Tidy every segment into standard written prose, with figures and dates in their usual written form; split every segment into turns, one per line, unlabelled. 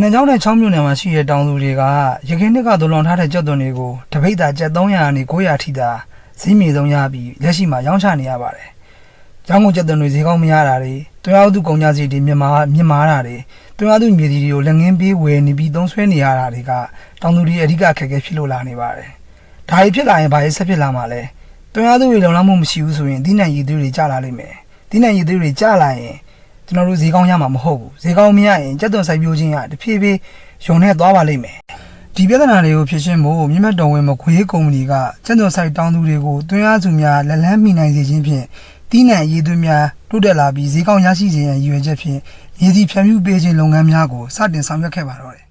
နေကြောင်းနဲ့6မြို့နယ်မှာရှိတဲ့တောင်သူတွေကရခိုင်နှစ်ကဒုလွန်ထားတဲ့ကြက်သွန်တွေကိုတပိတ်တာကျပ်300ကနေ900ထိသာဈေးမြေဆုံးရပြီးလက်ရှိမှာရောင်းချနေရပါတယ်။ကျောင်းကုန်ကြက်သွန်တွေဈေးကောင်းမရတာတွေတွန်းအားသူကုန်ကြစီတွေမြင့်မာတာတွေတွန်းအားသူမြေစီတွေကိုလက်ငင်းပေးဝယ်နေပြီးသုံးဆွဲနေရတာတွေကတောင်သူတွေအဓိကအခက်အခဲဖြစ်လို့လာနေပါတယ်။ဒါတွေဖြစ်လာရင်ဘာတွေဆက်ဖြစ်လာမှာလဲ။တွန်းအားသူတွေလုံလောက်မှုမရှိဘူးဆိုရင်ဒီနိုင်ရည်သွေးတွေကျလာလိမ့်မယ်။ဒီနိုင်ရည်သွေးတွေကျလာရင်ကျွန်တော်တို့ဈေးကောင်းရမှာမဟုတ်ဘူးဈေးကောင်းမရရင်ကြက်သွန်စိုက်ပျိုးခြင်းကတဖြည်းဖြည်းယုံနေသွားပါလိမ့်မယ်ဒီပြဿနာတွေကိုဖြေရှင်းဖို့မြင့်မြတ်တော်ဝင်မခွေးကုမ္ပဏီကကြက်သွန်စိုက်တောင်းသူတွေကိုတွင်းအားစုများလက်လန်းမိနိုင်စေခြင်းဖြင့်တီးနှံရည်သွေးများတိုးတက်လာပြီးဈေးကောင်းရရှိစေရန်ရည်ရွယ်ချက်ဖြင့်မြေစီဖြန့်ဖြူးပေးခြင်းလုပ်ငန်းများကိုစတင်ဆောင်ရွက်ခဲ့ပါတော့တယ်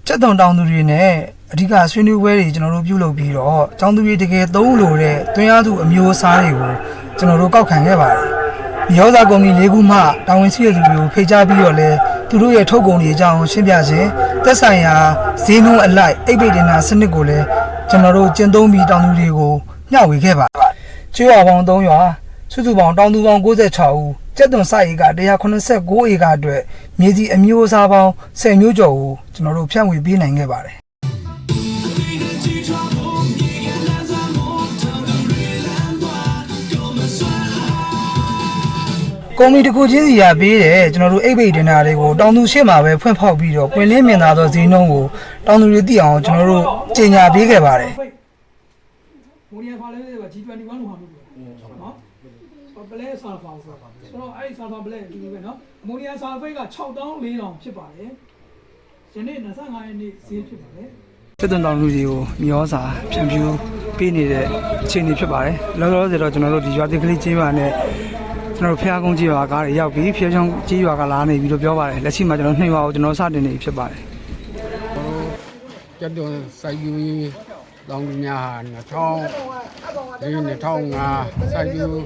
ကြက်သွန်တောင်းသူတွေနဲ့အဓိကဆွေးနွေးပွဲတွေကျွန်တော်တို့ပြုလုပ်ပြီးတော့တောင်းသူတွေတကယ်သုံးလို့တဲ့တွင်းအားစုအမျိုးအစားတွေကိုကျွန်တော်တို့ကောက်ခံခဲ့ပါတယ်။မြေဩဇာကုမ္ပဏီ၄ခုမှတာဝန်ရှိတဲ့သူတွေကိုဖိတ်ကြားပြီးတော့လဲသူတို့ရဲ့ထုတ်ကုန်တွေအကြောင်းရှင်းပြခြင်းသက်ဆိုင်ရာဈေးနှုန်းအလိုက်အိတ်ပိတ်တင်တာစနစ်ကိုလည်းကျွန်တော်တို့ကျင့်သုံးပြီးတောင်သူတွေကိုမျှဝေခဲ့ပါကျွေးရွာပေါင်း3ရွာစုစုပေါင်းတောင်သူပေါင်း96ဦးကျက်သွန်စိုက်ဧက189ဧကအတွက်မြေစီအမျိုးအစားပေါင်း10မျိုးကျော်ကိုကျွန်တော်တို့ဖြန့်ဝေပေးနိုင်ခဲ့ပါတယ်ကုမ္ပဏီတစ်ခုချင်းစီရပေးတယ်ကျွန်တော်တို့အိတ်ပိတ်တင်တာတွေကိုတောင်သူရှေ့မှာပဲဖွင့်ဖောက်ပြီးတော့ပွင့်လင်းမြင်သာသောဈေးနှုန်းကိုတောင်သူတွေသိအောင်ကျွန်တော်တို့ကြေညာပေးခဲ့ပါတယ်
မိုးရီယာဖာလဲက G21 လို့ဟာမျိုးပြောနော်ပလဲဆာဖာဆိုတော့အဲ့ဒီဆာဖာပလဲဒီလိုပဲနော်မိုးရီယာဆာဖိတ်က6400ဖြစ်ပါတယ်ယနေ့25ရက်နေ့ဈေးဖြစ်ပါတယ်
ကျက်သွန်တောင်လူတွေကိုမျောစာဖြန့်ဖြူးပေးနေတဲ့အခြေအနေဖြစ်ပါတယ်လောလောဆယ်တော့ကျွန်တော်တို့ဒီရွာတိကလေးကျေးရွာနဲ့ကျွန်တော်တို့ဖျားကုန်းကြီးရွာကားတွေရောက်ပြီးဖျားချောင်းကြီးရွာကလာနေပြီလို့ပြောပါတယ်လက်ရှိမှာကျွန်တော်2ရွာကိုကျွန်တော်စတင်နေပြီဖြစ်ပါတယ်
ကျက်သွန်စိုက်ပျိုးရေးတောင်သူများ2005စိုက်ပျိုး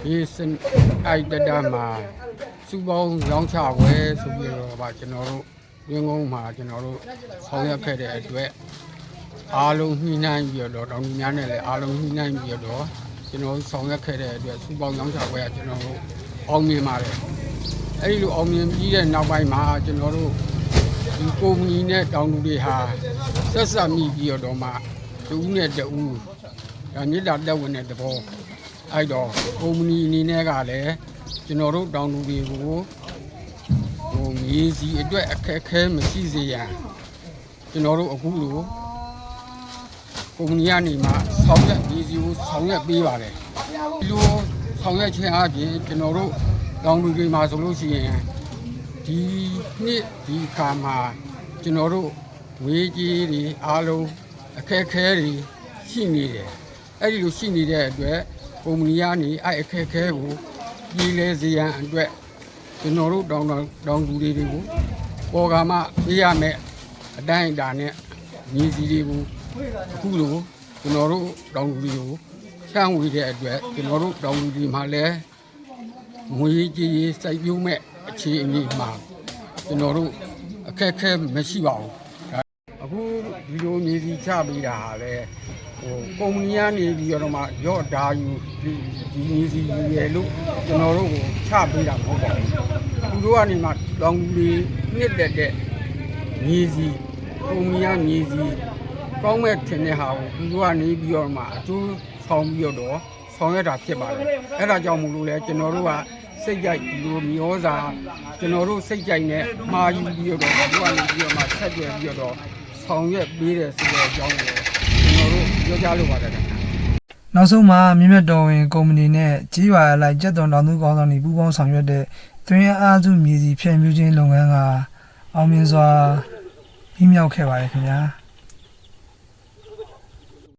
ရေးစင်အိုက်တမှာစုပေါင်းရောင်းချဝဲဆိုပြီးတော့ပါကျွန်တော်တို့ရင်းကုန်းမှာကျွန်တော်တို့ဆောင်ရွက်ခဲ့တဲ့အတွက်အားလုံးနှိမ့်နိုင်ပြီးတော့တောင်သူများနဲ့လည်းအားလုံးနှိမ့်နိုင်ပြီးတော့ကျွန်တော်ဆောင်ရွက်ခဲ့တဲ့အတွက်စုပေါင်းရောင်းချပွဲကကျွန်တော်တို့အောင်မြင်ပါတယ်အဲ့ဒီလိုအောင်မြင်ပြီးတဲ့နောက်ပိုင်းမှာကျွန်တော်တို့ဒီကုမ္ပဏီနဲ့တောင်သူတွေဟာဆက်ဆက်မိပြီးတော့မှတူးနဲ့တူးဒါမြစ်တာတက်ဝင်တဲ့သဘောအဲ့တော့ကုမ္ပဏီအနေနဲ့ကလည်းကျွန်တော်တို့တောင်သူတွေကိုမြေစီအတွက်အခက်အခဲမရှိစေရန်ကျွန်တော်တို့အခုလိုကုမ္ပဏီကနေမှဆောင်ရွက်မြေစီကိုဆောင်ရွက်ပေးပါတယ်ဒီလိုဆောင်ရွက်ခြင်းအပြင်ကျွန်တော်တို့တောင်သူတွေမှာဆိုလို့ရှိရင်ဒီနှစ်ဒီခါမှာကျွန်တော်တို့ဝေးကြီးတွေအားလုံးအခက်အခဲတွေရှိနေတယ်အဲ့ဒီလိုရှိနေတဲ့အတွက်ကုမ္ပဏီကနေအဲ့အခက်အခဲကိုပြည်လဲစေရန်အတွက်ကျွန်တော်တို့တောင်သူတွေကိုပေါ်ကမှပေးရမယ်အတိုင်းအတာနဲ့မြေစီတွေကိုအခုလိုကျွန်တော်တို့တောင်သူတွေကိုချမ်းဝေတဲ့အတွက်ကျွန်တော်တို့တောင်သူတွေမှာလည်းငွေကြေးစိုက်ပျိုးမဲ့အခြေအနေမှာကျွန်တော်တို့အခက်အခဲမရှိပါဘူးအခုဒီလိုမြေစီချပေးတာဟာလည်းကုမ္ပဏီကနေပြီးတော့မှရော့ဓာယူဒီမြေစီယူရလို့ကျွန်တော်တို့ကိုချပေးတာမဟုတ်ပါဘူးသူတို့ကနေမှတောင်သူနှစ်တက်တဲ့မြေစီကုမ္ပဏီကမြေစီကောင်းမဲ့ထင်တဲ့ဟာကိုသူတို့ကနေပြီးတော့မှအကျိုးဆောင်ပြီးတော့ဆောင်ရွက်တာဖြစ်ပါတယ်အဲ့ဒါကြောင့်မို့လို့လဲကျွန်တော်တို့ကစိတ်ကြိုက်ဒီလိုမျောစာကျွန်တော်တို့စိတ်ကြိုက်နဲ့မှာယူပြီးတော့သူကနေပြီးတော့မှဆက်ပြပြီးတော့ဆောင်ရွက်ပေးတယ်ဆိုတဲ့အကြောင်းကိုကျွန်တော်တို့ပြောကြားလိုပါတယ်
နောက်ဆုံးမှာမြင့်မြတ်တော်ဝင်ကုမ္ပဏီနဲ့ကြီးရွာအလိုက်ကျက်သွန်တောင်သူကောင်းဆောင်တွေပူးပေါင်းဆောင်ရွက်တဲ့တွင်းအားစုမြေစီဖြန့်ဖြူးခြင်းလုပ်ငန်းကအောင်မြင်စွာပြီးမြောက်ခဲ့ပါတယ်ခင်ဗျာ